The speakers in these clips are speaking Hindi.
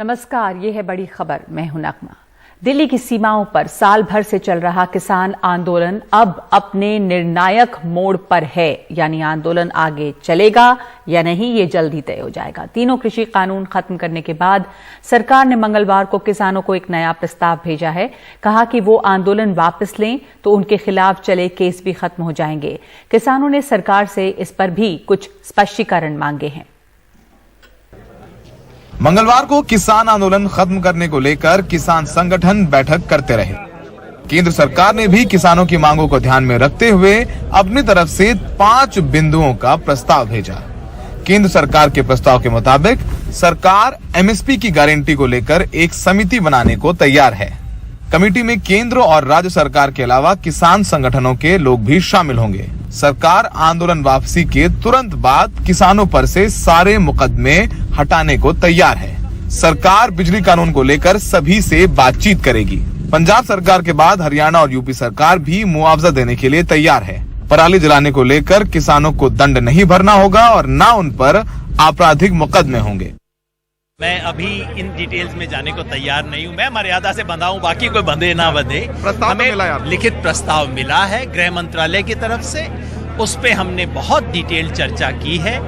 नमस्कार, ये है बड़ी खबर। मैं हूं नगमा। दिल्ली की सीमाओं पर साल भर से चल रहा किसान आंदोलन अब अपने निर्णायक मोड़ पर है, यानी आंदोलन आगे चलेगा या नहीं ये जल्द ही तय हो जाएगा। तीनों कृषि कानून खत्म करने के बाद सरकार ने मंगलवार को किसानों को एक नया प्रस्ताव भेजा है। कहा कि वो आंदोलन वापस लें तो उनके खिलाफ चले केस भी खत्म हो जाएंगे। किसानों ने सरकार से इस पर भी कुछ स्पष्टीकरण मांगे हैं। मंगलवार को किसान आंदोलन खत्म करने को लेकर किसान संगठन बैठक करते रहे। केंद्र सरकार ने भी किसानों की मांगों को ध्यान में रखते हुए अपनी तरफ से 5 बिंदुओं का प्रस्ताव भेजा। केंद्र सरकार के प्रस्ताव के मुताबिक सरकार एमएसपी की गारंटी को लेकर एक समिति बनाने को तैयार है। कमेटी में केंद्र और राज्य सरकार के अलावा किसान संगठनों के लोग भी शामिल होंगे। सरकार आंदोलन वापसी के तुरंत बाद किसानों पर से सारे मुकदमे हटाने को तैयार है। सरकार बिजली कानून को लेकर सभी से बातचीत करेगी। पंजाब सरकार के बाद हरियाणा और यूपी सरकार भी मुआवजा देने के लिए तैयार है। पराली जलाने को लेकर किसानों को दंड नहीं भरना होगा और न उन पर आपराधिक मुकदमे होंगे। मैं अभी इन डिटेल्स में जाने को तैयार नहीं हूं। मैं मर्यादा से बंधा हूं, बाकी कोई बंधे ना बंधे। हमें लिखित प्रस्ताव मिला है गृह मंत्रालय की तरफ से, उस पे हमने बहुत डिटेल चर्चा की है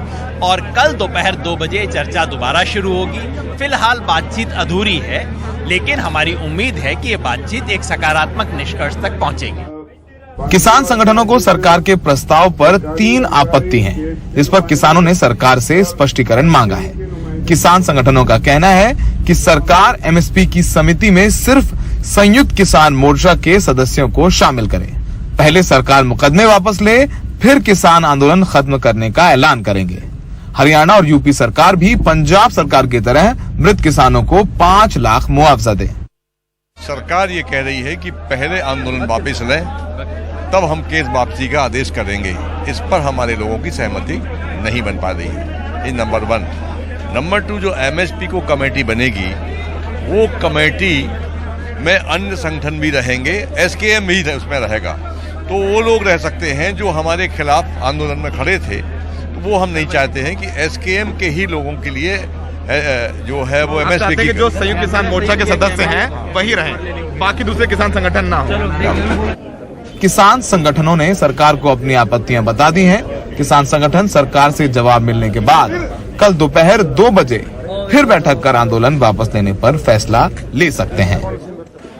और कल दोपहर 2 बजे चर्चा दोबारा शुरू होगी। फिलहाल बातचीत अधूरी है, लेकिन हमारी उम्मीद है कि ये बातचीत एक सकारात्मक निष्कर्ष तक पहुंचेगी। किसान संगठनों को सरकार के प्रस्ताव पर 3 आपत्ति हैं, जिस पर किसानों ने सरकार से स्पष्टीकरण मांगा है। किसान संगठनों का कहना है कि सरकार एमएसपी की समिति में सिर्फ संयुक्त किसान मोर्चा के सदस्यों को शामिल करे। पहले सरकार मुकदमे वापस ले, फिर किसान आंदोलन खत्म करने का ऐलान करेंगे। हरियाणा और यूपी सरकार भी पंजाब सरकार की तरह मृत किसानों को 5 लाख मुआवजा दे। सरकार ये कह रही है कि पहले आंदोलन वापस लें, तब हम केस वापसी का आदेश करेंगे। इस पर हमारे लोगों की सहमति नहीं बन पा रही है। ये नंबर 1। नंबर 2, जो एमएसपी को कमेटी बनेगी, वो कमेटी में अन्य संगठन भी रहेंगे, एसकेएम भी उसमें रहेगा। तो वो लोग रह सकते हैं जो हमारे खिलाफ आंदोलन में खड़े थे। तो वो हम नहीं चाहते हैं कि एसकेएम के ही लोगों के लिए जो है वो एमएसपी की, जो संयुक्त किसान मोर्चा के सदस्य हैं वही रहें, बाकी दूसरे किसान संगठन ना हो। किसान संगठनों ने सरकार को अपनी आपत्तियां बता दी हैं। किसान संगठन सरकार से जवाब मिलने के बाद कल दोपहर 2 बजे फिर बैठक कर आंदोलन वापस लेने पर फैसला ले सकते हैं।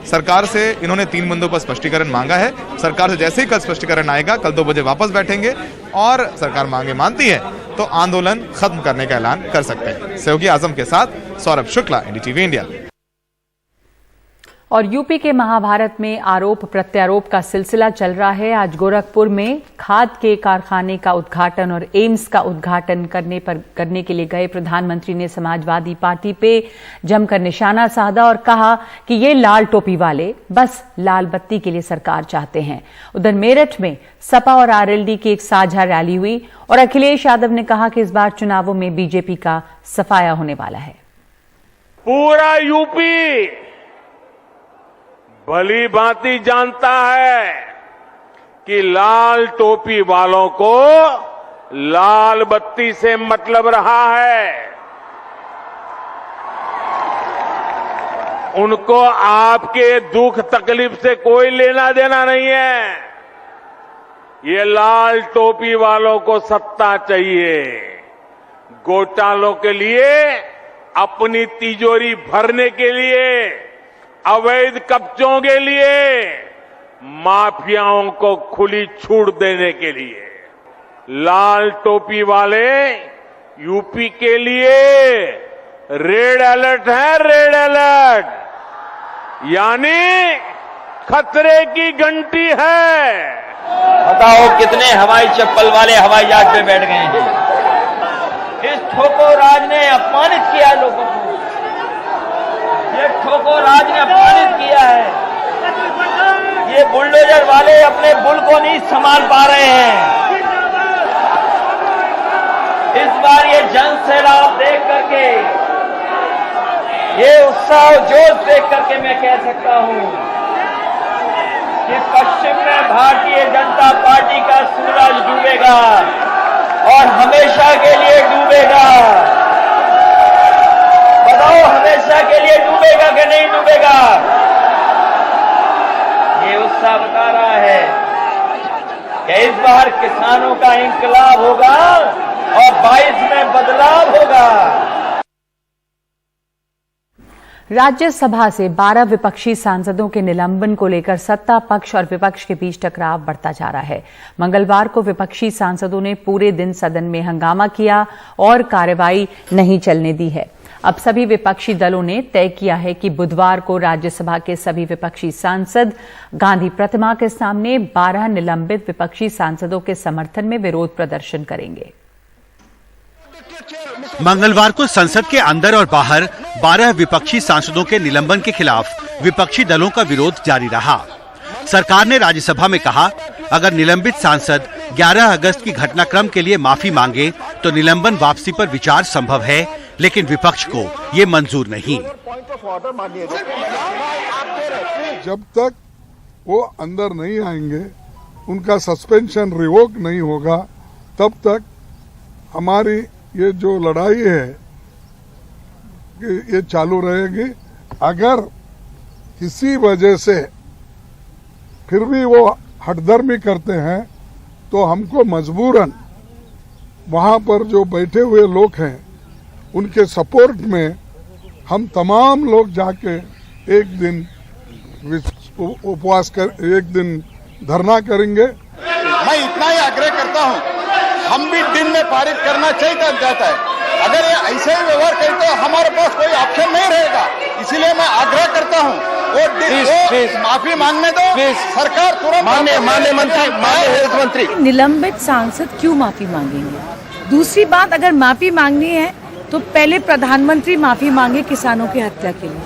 सरकार से इन्होंने 3 बिंदुओं पर स्पष्टीकरण मांगा है। सरकार से जैसे ही कल स्पष्टीकरण आएगा, कल 2 बजे वापस बैठेंगे और सरकार मांगे मानती है तो आंदोलन खत्म करने का ऐलान कर सकते हैं। सहयोगी आजम के साथ सौरभ शुक्ला, एनडीटीवी इंडिया। और यूपी के महाभारत में आरोप प्रत्यारोप का सिलसिला चल रहा है। आज गोरखपुर में खाद के कारखाने का उद्घाटन और एम्स का उद्घाटन करने के लिए गए प्रधानमंत्री ने समाजवादी पार्टी पे जमकर निशाना साधा और कहा कि ये लाल टोपी वाले बस लाल बत्ती के लिए सरकार चाहते हैं। उधर मेरठ में सपा और आरएलडी की एक साझा रैली हुई और अखिलेश यादव ने कहा कि इस बार चुनावों में बीजेपी का सफाया होने वाला है। पूरा यूपी भली भांति जानता है कि लाल टोपी वालों को लाल बत्ती से मतलब रहा है। उनको आपके दुख तकलीफ से कोई लेना देना नहीं है। ये लाल टोपी वालों को सत्ता चाहिए। घोटालों के लिए, अपनी तिजोरी भरने के लिए, अवैध कब्जों के लिए, माफियाओं को खुली छूट देने के लिए। लाल टोपी वाले यूपी के लिए रेड अलर्ट है, रेड अलर्ट, यानी खतरे की घंटी है। बताओ कितने हवाई चप्पल वाले हवाई जहाज पे बैठ गए हैं। इस ठोको राज ने अपमानित किया लोगों को। ये ठोको राज ने अपमानित किया है। ये बुलडोजर वाले अपने बुल को नहीं संभाल पा रहे हैं। इस बार ये जन सैलाब देख करके, ये उत्साह जोश देख करके मैं कह सकता हूं कि पश्चिम में भारतीय जनता पार्टी का सूरज डूबेगा और हमेशा के लिए डूबेगा। बताओ हमेशा वर्षा के लिए डूबेगा कि नहीं डूबेगा, ये उत्साह बता रहा है कि इस बार किसानों का इंकलाब होगा और 22 में बदलाव होगा। राज्यसभा से 12 विपक्षी सांसदों के निलंबन को लेकर सत्ता पक्ष और विपक्ष के बीच टकराव बढ़ता जा रहा है। मंगलवार को विपक्षी सांसदों ने पूरे दिन सदन में हंगामा किया और कार्रवाई नहीं चलने दी है। अब सभी विपक्षी दलों ने तय किया है कि बुधवार को राज्यसभा के सभी विपक्षी सांसद गांधी प्रतिमा के सामने 12 निलंबित विपक्षी सांसदों के समर्थन में विरोध प्रदर्शन करेंगे। मंगलवार को संसद के अंदर और बाहर 12 विपक्षी सांसदों के निलंबन के खिलाफ विपक्षी दलों का विरोध जारी रहा। सरकार ने राज्यसभा में कहा, अगर निलंबित सांसद 11 अगस्त की घटनाक्रम के लिए माफी मांगे तो निलंबन वापसी पर विचार संभव है, लेकिन विपक्ष को ये मंजूर नहीं। जब तक वो अंदर नहीं आएंगे, उनका सस्पेंशन रिवोक नहीं होगा, तब तक हमारी ये जो लड़ाई है ये चालू रहेगी। अगर किसी वजह से फिर भी वो हठधर्मी करते हैं तो हमको मजबूरन वहां पर जो बैठे हुए लोग हैं उनके सपोर्ट में हम तमाम लोग जाके एक दिन उपवास कर, एक दिन धरना करेंगे। मैं इतना ही आग्रह करता हूं, हम भी दिन में पारित करना चाहिए तब जाता है। अगर ये ऐसे ही व्यवहार करते तो हमारे पास कोई ऑप्शन नहीं रहेगा। इसीलिए मैं आग्रह करता हूं वो माफी मांगने दो, सरकार तुरंत। माननीय मंत्री, निलंबित सांसद क्यों माफी मांगेंगे? दूसरी बात, अगर माफी मांगनी है तो पहले प्रधानमंत्री माफी मांगे किसानों की हत्या के लिए।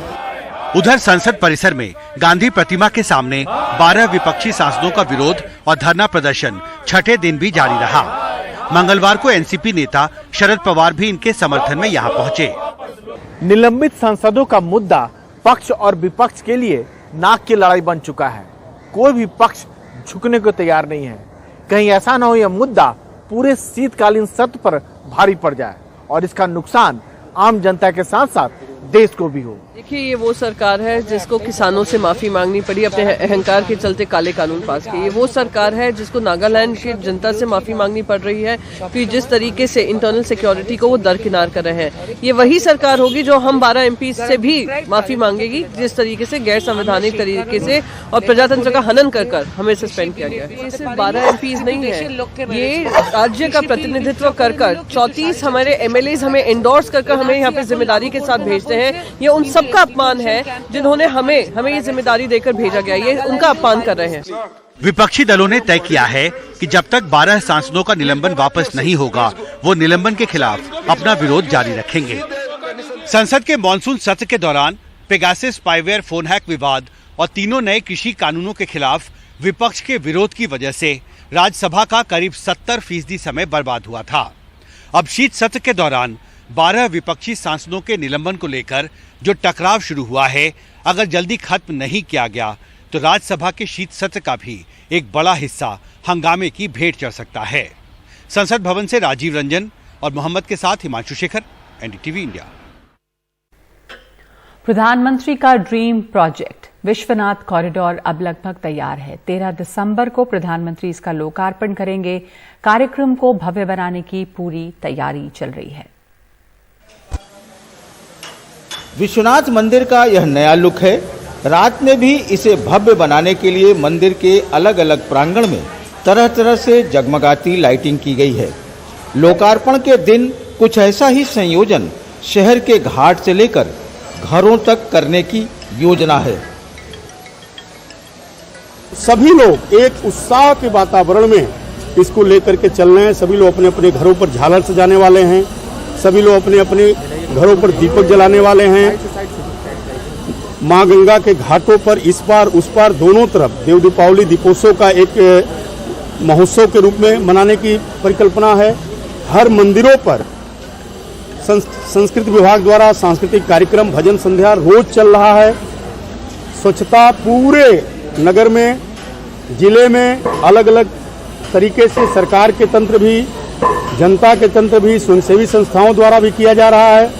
उधर संसद परिसर में गांधी प्रतिमा के सामने 12 विपक्षी सांसदों का विरोध और धरना प्रदर्शन छठे दिन भी जारी रहा। मंगलवार को एनसीपी नेता शरद पवार भी इनके समर्थन में यहां पहुंचे। निलंबित सांसदों का मुद्दा पक्ष और विपक्ष के लिए नाक की लड़ाई बन चुका है। कोई भी पक्ष झुकने को तैयार नहीं है। कहीं ऐसा न हो यह मुद्दा पूरे शीतकालीन सत्र पर भारी पड़ जाए और इसका नुकसान आम जनता के साथ साथ देश को भी हो। देखिए, ये वो सरकार है जिसको किसानों से माफी मांगनी पड़ी अपने अहंकार के चलते काले कानून पास किए। ये वो सरकार है जिसको नागालैंड की जनता से माफी मांगनी पड़ रही है कि जिस तरीके से इंटरनल सिक्योरिटी को वो दरकिनार कर रहे हैं। ये वही सरकार होगी जो हम 12 एमपी से भी माफी मांगेगी जिस तरीके से गैर संवैधानिक तरीके से और प्रजातंत्र का हनन कर हमें सस्पेंड किया गया है। ये सिर्फ 12 एमपी नहीं है, ये राज्य का प्रतिनिधित्व कर 34 हमारे MLAs हमें एंडोर्स कर हमें यहाँ पे जिम्मेदारी के साथ भेजते हैं। ये उन सब का अपमान है जिन्होंने हमें ये जिम्मेदारी देकर भेजा गया। ये उनका अपमान कर रहे हैं। विपक्षी दलों ने तय किया है कि जब तक 12 सांसदों का निलंबन वापस नहीं होगा, वो निलंबन के खिलाफ अपना विरोध जारी रखेंगे। संसद के मॉनसून सत्र के दौरान पेगासस स्पाईवेयर फोन हैक विवाद और तीनों नए कृषि कानूनों के खिलाफ विपक्ष के विरोध की वजह से राज्यसभा का करीब 70% समय बर्बाद हुआ था। अब शीत सत्र के दौरान 12 विपक्षी सांसदों के निलंबन को लेकर जो टकराव शुरू हुआ है, अगर जल्दी खत्म नहीं किया गया तो राज्यसभा के शीत सत्र का भी एक बड़ा हिस्सा हंगामे की भेंट चढ़ सकता है। संसद भवन से राजीव रंजन और मोहम्मद के साथ हिमांशु शेखर, NDTV इंडिया। प्रधानमंत्री का ड्रीम प्रोजेक्ट विश्वनाथ कॉरिडोर अब लगभग तैयार है। 13 दिसंबर को प्रधानमंत्री इसका लोकार्पण करेंगे। कार्यक्रम को भव्य बनाने की पूरी तैयारी चल रही है। विश्वनाथ मंदिर का यह नया लुक है। रात में भी इसे भव्य बनाने के लिए मंदिर के अलग अलग प्रांगण में तरह तरह से जगमगाती लाइटिंग की गई है। लोकार्पण के दिन कुछ ऐसा ही संयोजन शहर के घाट से लेकर घरों तक करने की योजना है। सभी लोग एक उत्साह के वातावरण में इसको लेकर के चल रहे हैं। सभी लोग अपने अपने घरों पर झालर सजाने वाले हैं। सभी लोग अपने अपने घरों पर दीपक जलाने वाले हैं। माँ गंगा के घाटों पर इस पार उस पार दोनों तरफ देव दीपावली दीपोत्सव का एक महोत्सव के रूप में मनाने की परिकल्पना है। हर मंदिरों पर संस्कृति विभाग द्वारा सांस्कृतिक कार्यक्रम, भजन संध्या रोज चल रहा है। स्वच्छता पूरे नगर में, जिले में अलग अलग तरीके से सरकार के तंत्र भी, जनता के तंत्र भी, स्वयंसेवी संस्थाओं द्वारा भी किया जा रहा है।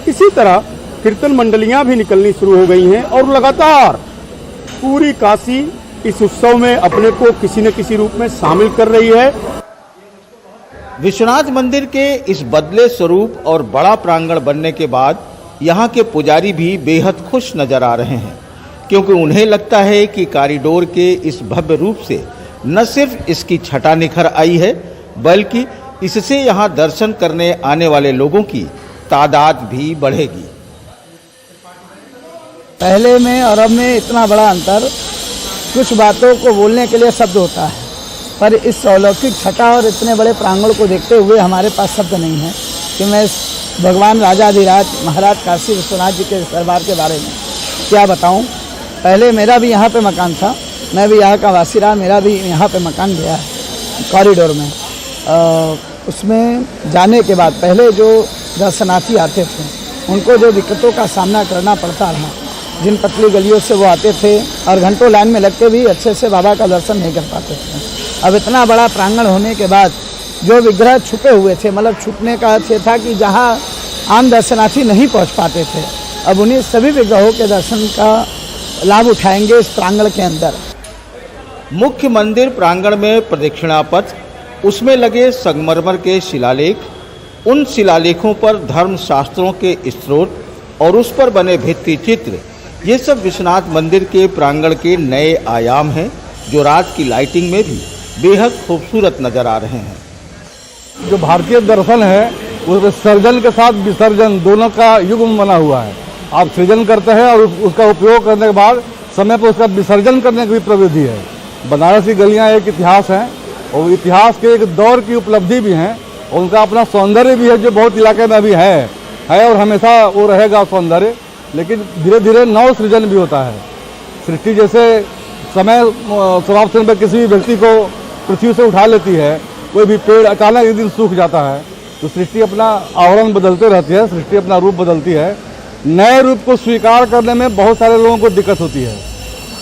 इसी तरह कीर्तन मंडलियां भी निकलनी शुरू हो गई हैं और लगातार पूरी काशी इस उत्सव में अपने को किसी न किसी रूप में शामिल कर रही है। विश्वनाथ मंदिर के इस बदले स्वरूप और बड़ा प्रांगण बनने के बाद यहाँ के पुजारी भी बेहद खुश नजर आ रहे हैं, क्योंकि उन्हें लगता है कि कॉरिडोर के इस भव्य रूप से न सिर्फ इसकी छटा निखर आई है, बल्कि इससे यहाँ दर्शन करने आने वाले लोगों की तादाद भी बढ़ेगी। पहले में और अब में इतना बड़ा अंतर, कुछ बातों को बोलने के लिए शब्द होता है, पर इस अलौकिक छटा और इतने बड़े प्रांगण को देखते हुए हमारे पास शब्द नहीं है कि मैं भगवान राजाधिराज महाराज काशी विश्वनाथ जी के दरबार के बारे में क्या बताऊं। पहले मेरा भी यहाँ पे मकान था, मैं भी यहाँ का वासी रहा, मेरा भी यहाँ पे मकान गया है कॉरिडोर में। उसमें जाने के बाद पहले जो दर्शनार्थी आते थे उनको जो दिक्कतों का सामना करना पड़ता रहा, जिन पतली गलियों से वो आते थे और घंटों लाइन में लग के भी अच्छे से बाबा का दर्शन नहीं कर पाते थे। अब इतना बड़ा प्रांगण होने के बाद जो विग्रह छुपे हुए थे, मतलब छुपने का अर्थ ये था कि जहाँ आम दर्शनार्थी नहीं पहुँच पाते थे, अब उन्हीं सभी विग्रहों के दर्शन का लाभ उठाएंगे इस प्रांगण के अंदर। मुख्य मंदिर प्रांगण में प्रदक्षिणा पथ, उसमें लगे संगमरमर के शिलालेख, उन शिलालेखों पर धर्म शास्त्रों के स्त्रोत और उस पर बने भित्ति चित्र, ये सब विश्वनाथ मंदिर के प्रांगण के नए आयाम हैं, जो रात की लाइटिंग में भी बेहद खूबसूरत नजर आ रहे हैं। जो भारतीय दर्शन है वो सृजन के साथ विसर्जन दोनों का युग्म बना हुआ है। आप सृजन करते हैं और उसका उपयोग करने के बाद समय पर उसका विसर्जन करने की भी प्रवृत्ति है। बनारस की गलियां एक इतिहास है और इतिहास के एक दौर की उपलब्धि भी है, और उनका अपना सौंदर्य भी है जो बहुत इलाके में अभी है और हमेशा वो रहेगा सौंदर्य। लेकिन धीरे धीरे नव सृजन भी होता है। सृष्टि जैसे समय समाप्त होने पर किसी भी व्यक्ति को पृथ्वी से उठा लेती है, कोई भी पेड़ अचानक एक दिन सूख जाता है, तो सृष्टि अपना आवरण बदलते रहती है, सृष्टि अपना रूप बदलती है। नए रूप को स्वीकार करने में बहुत सारे लोगों को दिक्कत होती है,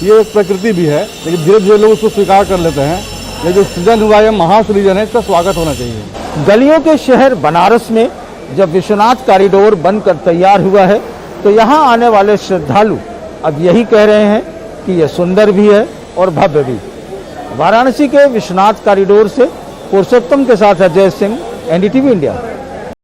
ये एक प्रकृति भी है, लेकिन धीरे धीरे लोग उसको स्वीकार कर लेते हैं। ये जो सृजन हुआ है महासृजन है, इसका स्वागत होना चाहिए। गलियों के शहर बनारस में जब विश्वनाथ कॉरिडोर बनकर तैयार हुआ है, तो यहाँ आने वाले श्रद्धालु अब यही कह रहे हैं कि यह सुंदर भी है और भव्य भी। वाराणसी के विश्वनाथ कॉरिडोर से पुरुषोत्तम के साथ अजय सिंह, NDTV इंडिया।